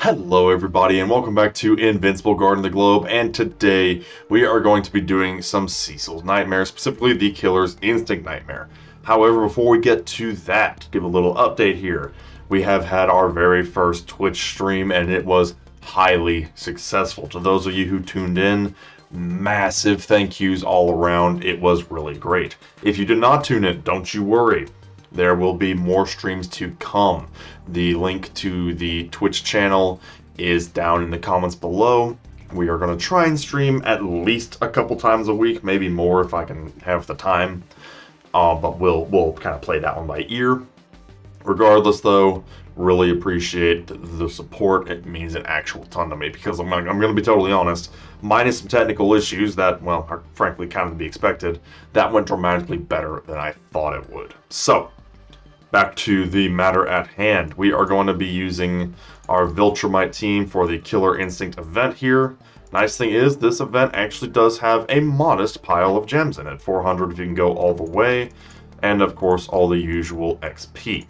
Hello everybody and welcome back to Invincible Guarding the Globe, and today we are going to be doing some Cecil's Nightmare, specifically the Killer's Instinct Nightmare. However, before we get to that, give a little update here. We have had our very first Twitch stream and it was highly successful. To those of you who tuned in, massive thank yous all around. It was really great. If you did not tune in, don't you worry. There will be more streams to come. The link to the Twitch channel is down in the comments below. We are going to try and stream at least a couple times a week, maybe more if I can have the time. But we'll kind of play that one by ear. Regardless, though, really appreciate the support. It means an actual ton to me because I'm going to be totally honest. Minus some technical issues that, well, are frankly kind of to be expected, that went dramatically better than I thought it would. So, back to the matter at hand. We are going to be using our VILTRUM team for the Killer Instinct event here. Nice thing is, this event actually does have a modest pile of gems in it. 400 if you can go all the way, and of course all the usual XP.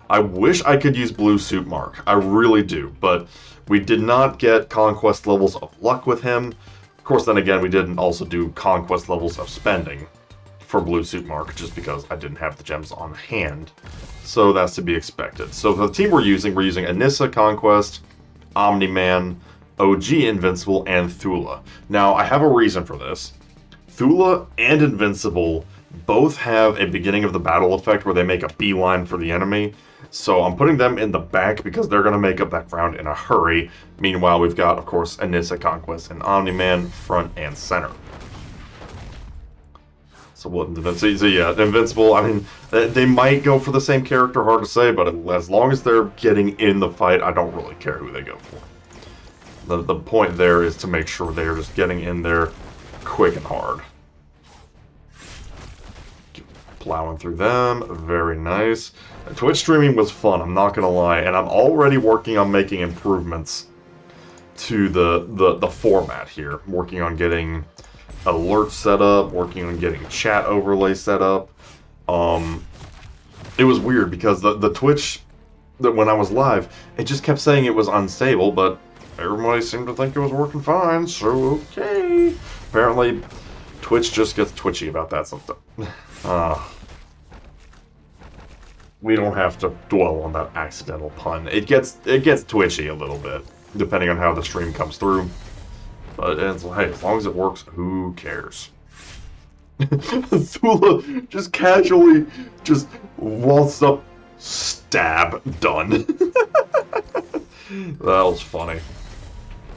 I wish I could use Blue Suit Mark. I really do, but we did not get Conquest levels of luck with him. Of course, then again, we didn't also do Conquest levels of spending for Blue Suit Mark, just because I didn't have the gems on hand. So that's to be expected. So the team we're using Anissa, Conquest, Omni-Man, OG Invincible, and Thula. Now, I have a reason for this. Thula and Invincible both have a beginning of the battle effect where they make a beeline for the enemy. So I'm putting them in the back because they're going to make up that ground in a hurry. Meanwhile, we've got, of course, Anissa, Conquest, and Omni-Man front and center. So yeah, Invincible, I mean, they might go for the same character, hard to say, but as long as they're getting in the fight, I don't really care who they go for. The point there is to make sure they're just getting in there quick and hard. Plowing through them, very nice. Twitch streaming was fun, I'm not gonna lie, and I'm already working on making improvements to the format here. I'm working on getting alert set up, working on getting chat overlay set up. It was weird because the Twitch, that when I was live, it just kept saying it was unstable, but everybody seemed to think it was working fine, so okay. Apparently, Twitch just gets twitchy about that sometimes. We don't have to dwell on that accidental pun. It gets twitchy a little bit, depending on how the stream comes through. But hey, as long as it works, who cares? Thula just casually just waltzed up, stab, done. That was funny.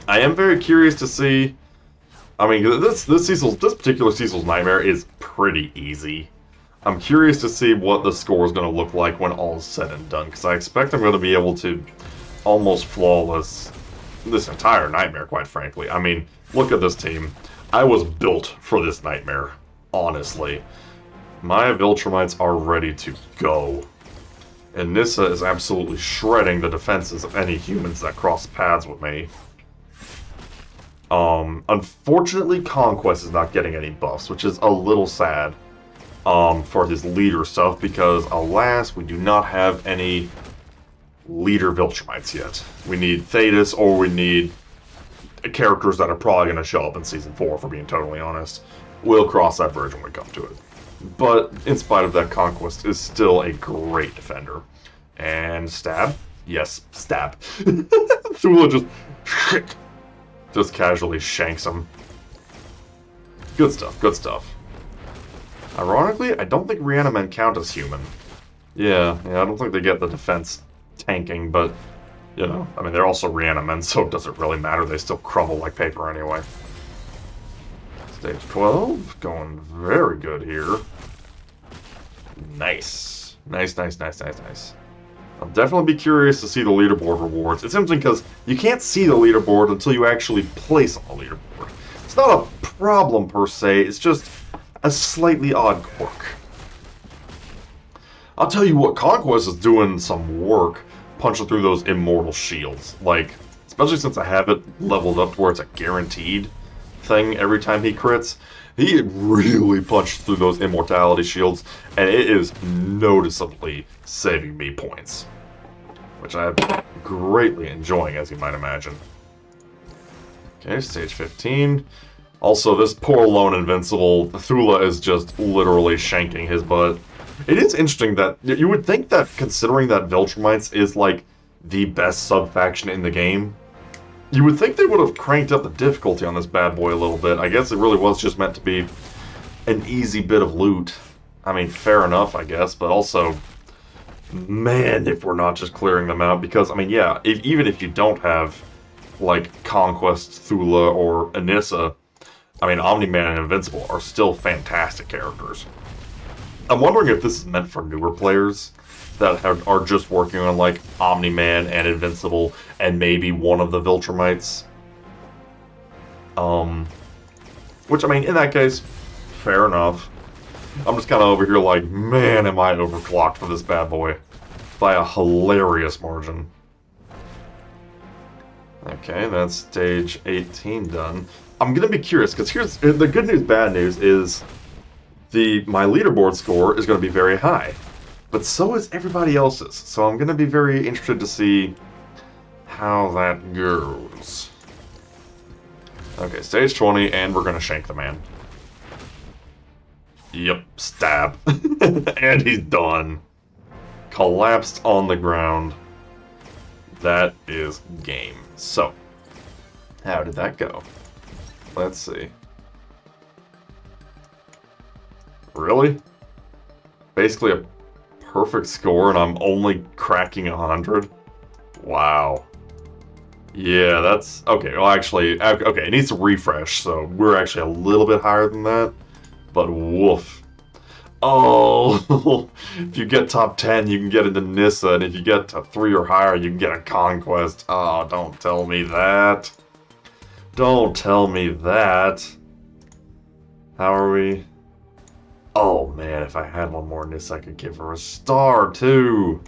I am very curious to see. I mean, this particular Cecil's Nightmare is pretty easy. I'm curious to see what the score is going to look like when all is said and done, because I expect I'm going to be able to almost flawless this entire nightmare, quite frankly. I mean, look at this team. I was built for this nightmare, honestly. My Viltrumites are ready to go. And Nissa is absolutely shredding the defenses of any humans that cross paths with me. Unfortunately, Conquest is not getting any buffs, which is a little sad for his leader stuff, because alas, we do not have any leader Viltrumites yet. We need Thetis, or we need characters that are probably going to show up in Season 4, for being totally honest. We'll cross that bridge when we come to it. But in spite of that, Conquest is still a great defender. And stab? Yes, stab. Thula just casually shanks him. Good stuff, good stuff. Ironically, I don't think Reanimen count as human. Yeah, I don't think they get the defense tanking, but, you know, I mean, they're also Reanimen, so it doesn't really matter. They still crumble like paper anyway. Stage 12, going very good here. Nice. Nice. I'll definitely be curious to see the leaderboard rewards. It's interesting because you can't see the leaderboard until you actually place on the leaderboard. It's not a problem per se, it's just a slightly odd quirk. I'll tell you what, Conquest is doing some work punching through those immortal shields. Like, especially since I have it leveled up to where it's a guaranteed thing every time he crits. He really punched through those immortality shields, and it is noticeably saving me points. which I'm greatly enjoying, as you might imagine. Okay, stage 15. Also, this poor lone Invincible, Thula is just literally shanking his butt. It is interesting that you would think that, considering that Viltrumites is like the best sub-faction in the game, you would think they would have cranked up the difficulty on this bad boy a little bit. I guess it really was just meant to be an easy bit of loot. I mean, fair enough, I guess, but also, man, if we're not just clearing them out, because, I mean, yeah, even if you don't have, like, Conquest, Thula, or Anissa, I mean, Omni-Man and Invincible are still fantastic characters. I'm wondering if this is meant for newer players that are just working on, like, Omni-Man and Invincible, and maybe one of the Viltrumites. Which, I mean, in that case, fair enough. I'm just kind of over here like, man, am I overclocked for this bad boy. By a hilarious margin. Okay, that's stage 18 done. I'm going to be curious, because here's the good news, bad news is my leaderboard score is going to be very high. But so is everybody else's. So I'm going to be very interested to see how that goes. Okay, stage 20, and we're going to shank the man. Yep, stab. And he's done. Collapsed on the ground. That is game. So, how did that go? Let's see. Really? Basically a perfect score and I'm only cracking 100? Wow. Yeah, that's... Okay, well actually... Okay, it needs to refresh, so we're actually a little bit higher than that. But woof. Oh, if you get top 10, you can get into Nissa, and if you get to 3 or higher, you can get a Conquest. Oh, don't tell me that. Don't tell me that. How are we? Oh, man, if I had one more Nissa, I could give her a star, too.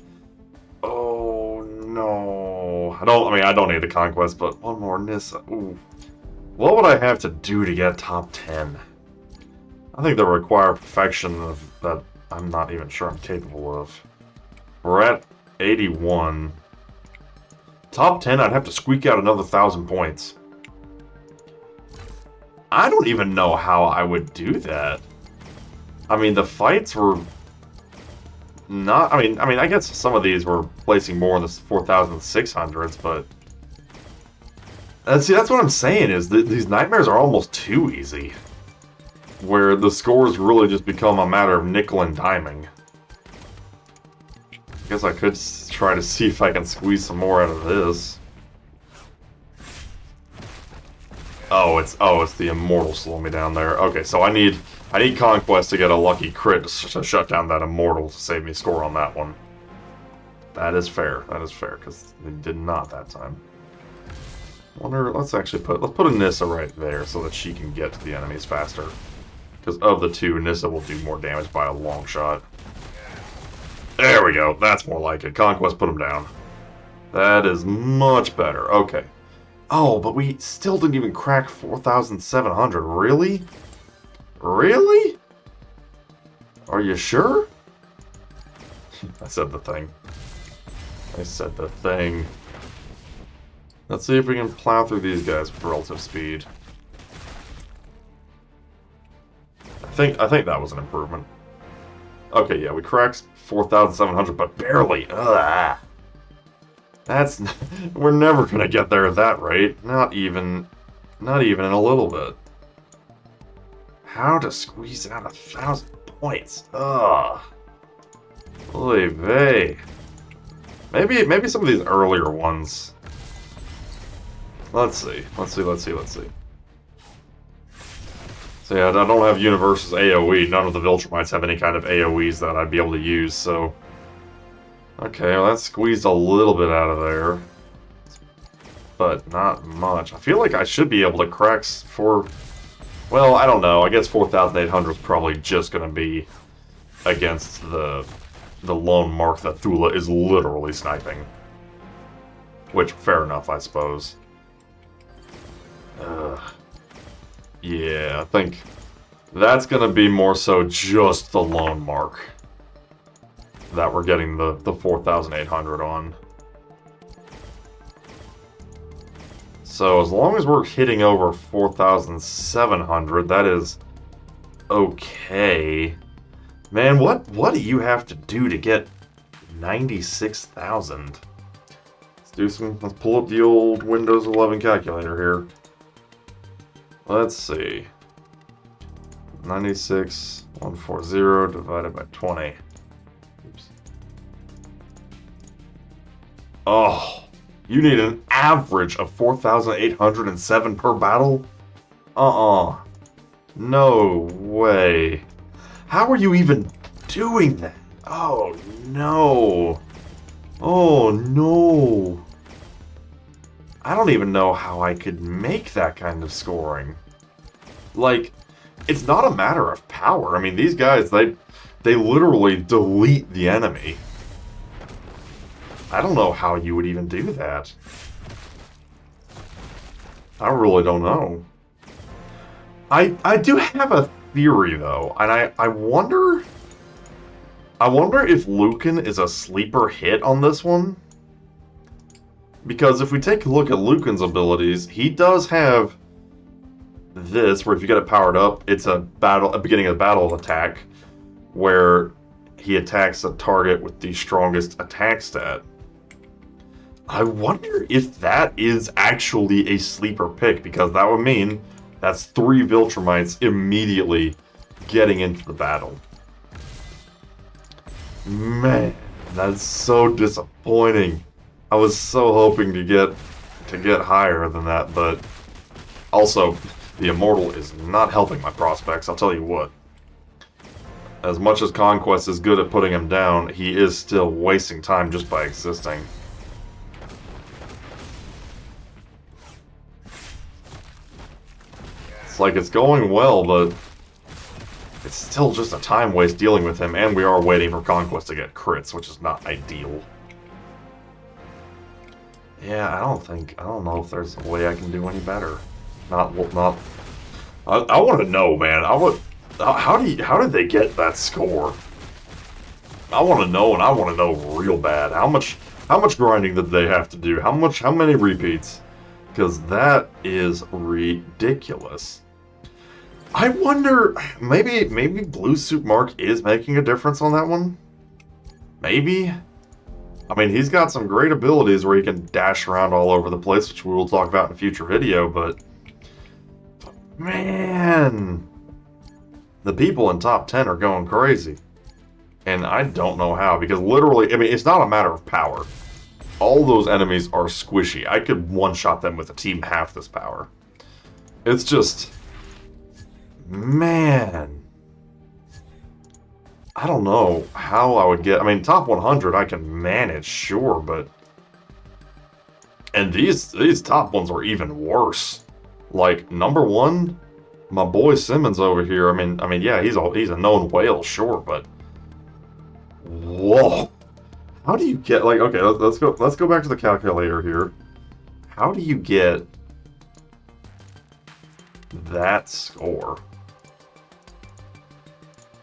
Oh, no. I don't need the Conquest, but one more Nissa. Ooh. What would I have to do to get top 10? I think the required perfection that I'm not even sure I'm capable of. We're at 81. Top 10, I'd have to squeak out another 1,000 points. I don't even know how I would do that. I mean, the fights were not... I mean, I guess some of these were placing more in the 4,600s, but... see, that's what I'm saying, is that these nightmares are almost too easy. Where the scores really just become a matter of nickel and diming. I guess I could try to see if I can squeeze some more out of this. Oh, it's the Immortal slowing me down there. Okay, so I need Conquest to get a lucky crit to shut down that Immortal to save me score on that one. That is fair, because it did not that time. Let's put a Nissa right there so that she can get to the enemies faster. Because of the two, Nissa will do more damage by a long shot. There we go. That's more like it. Conquest put him down. That is much better. Okay. Oh, but we still didn't even crack 4,700. Really? Really? Are you sure? I said the thing. I said the thing. Let's see if we can plow through these guys with relative speed. I think that was an improvement. Okay, yeah, we cracked 4,700, but barely. Ugh. That's... We're never gonna get there at that rate. Not even in a little bit. How to squeeze out 1,000 points? Ugh. Oy vey. Maybe some of these earlier ones. Let's see. So yeah, I don't have Universe's AoE. None of the Viltrumites have any kind of AoEs that I'd be able to use, so... Okay, well that squeezed a little bit out of there. But not much. I feel like I should be able to crack for... Well, I don't know. I guess 4,800 is probably just going to be against the lone mark that Thula is literally sniping. Which, fair enough, I suppose. Yeah, I think that's going to be more so just the lone mark that we're getting the 4,800 on. So as long as we're hitting over 4,700, that is okay. Man, what do you have to do to get 96,000? Let's pull up the old Windows 11 calculator here. Let's see. 96,140 divided by 20. Oops. Oh, you need an average of 4,807 per battle? No way. How are you even doing that? Oh, no. Oh, no. I don't even know how I could make that kind of scoring. Like, it's not a matter of power. I mean, these guys, they literally delete the enemy. I don't know how you would even do that. I really don't know. I do have a theory, though, and I wonder if Lucan is a sleeper hit on this one. Because if we take a look at Lucan's abilities, he does have this, where if you get it powered up, it's a beginning of the battle attack, where he attacks a target with the strongest attack stat. I wonder if that is actually a sleeper pick, because that would mean that's 3 Viltrumites immediately getting into the battle. Man, that's so disappointing. I was so hoping to get higher than that, but also the Immortal is not helping my prospects, I'll tell you what. As much as Conquest is good at putting him down, he is still wasting time just by existing. It's like it's going well, but it's still just a time waste dealing with him, and we are waiting for Conquest to get crits, which is not ideal. Yeah, I don't know if there's a way I can do any better. I want to know, man. How did they get that score? I want to know, and I want to know real bad. How much grinding did they have to do? How many repeats? Because that is ridiculous. I wonder, maybe Blue Suit Mark is making a difference on that one? Maybe? I mean, he's got some great abilities where he can dash around all over the place, which we will talk about in a future video, but man, the people in top 10 are going crazy. And I don't know how, because literally, I mean, it's not a matter of power. All those enemies are squishy. I could one-shot them with a team half this power. It's just, man, I don't know how I would get, I mean, top 100 I can manage, sure, but, and these top ones are even worse. Like, number 1, my boy Simmons over here, I mean, yeah, he's a known whale, sure, but whoa. How do you get, like, okay, let's go back to the calculator here. How do you get that score?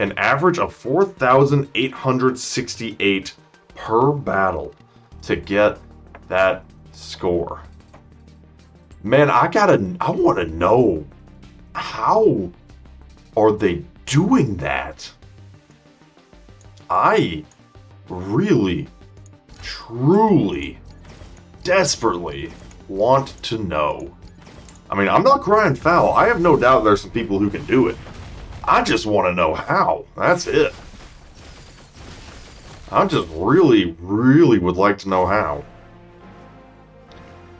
An average of 4,868 per battle to get that score. Man, I want to know, how are they doing that? I really, truly, desperately want to know. I mean, I'm not crying foul. I have no doubt there's some people who can do it. I just want to know how. That's it. I just really, really would like to know how.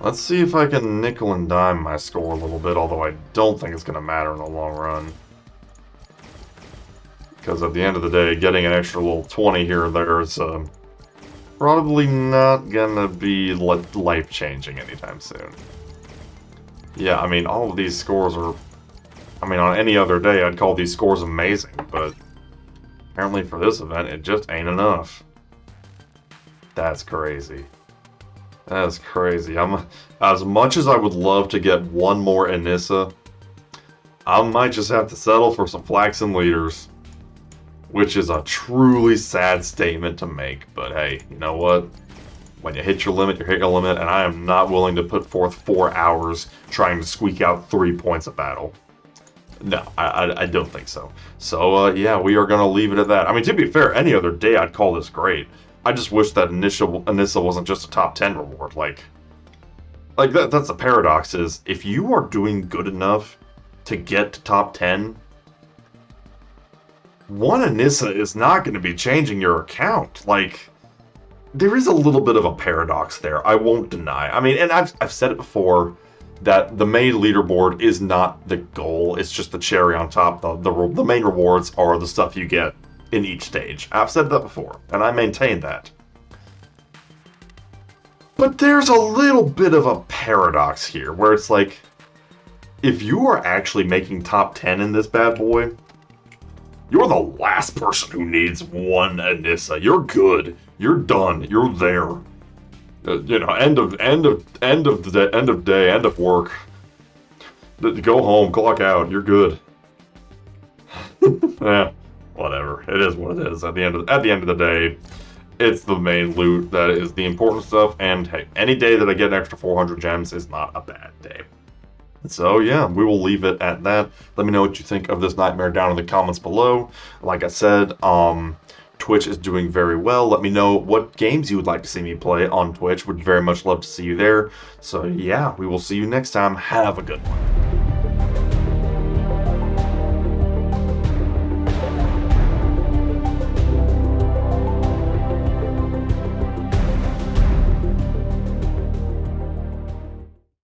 Let's see if I can nickel and dime my score a little bit, although I don't think it's going to matter in the long run. Because at the end of the day, getting an extra little 20 here or there is probably not going to be life-changing anytime soon. Yeah, I mean, all of these scores are, I mean, on any other day, I'd call these scores amazing, but apparently for this event, it just ain't enough. That's crazy. That's crazy. As much as I would love to get one more Anissa, I might just have to settle for some Flaxen Leaders, which is a truly sad statement to make, but hey, you know what? When you hit your limit, you hit your limit, and I am not willing to put forth 4 hours trying to squeak out 3 points of battle. No, I don't think so. So, yeah, we are going to leave it at that. I mean, to be fair, any other day I'd call this great. I just wish that Anissa wasn't just a top 10 reward. Like that's the paradox is, if you are doing good enough to get to top 10, one Anissa is not going to be changing your account. Like, there is a little bit of a paradox there, I won't deny. I mean, and I've said it before, that the main leaderboard is not the goal, it's just the cherry on top. The main rewards are the stuff you get in each stage. I've said that before, and I maintain that. But there's a little bit of a paradox here, where it's like, if you are actually making top 10 in this bad boy, you're the last person who needs one Anissa. You're good. You're done. You're there. You know, end of day, end of work. Go home, clock out. You're good. Yeah, whatever. It is what it is. At the end of the day, it's the main loot that is the important stuff. And hey, any day that I get an extra 400 gems is not a bad day. So yeah, we will leave it at that. Let me know what you think of this nightmare down in the comments below. Like I said, Twitch is doing very well. Let me know what games you would like to see me play on Twitch. Would very much love to see you there. So yeah, we will see you next time. Have a good one.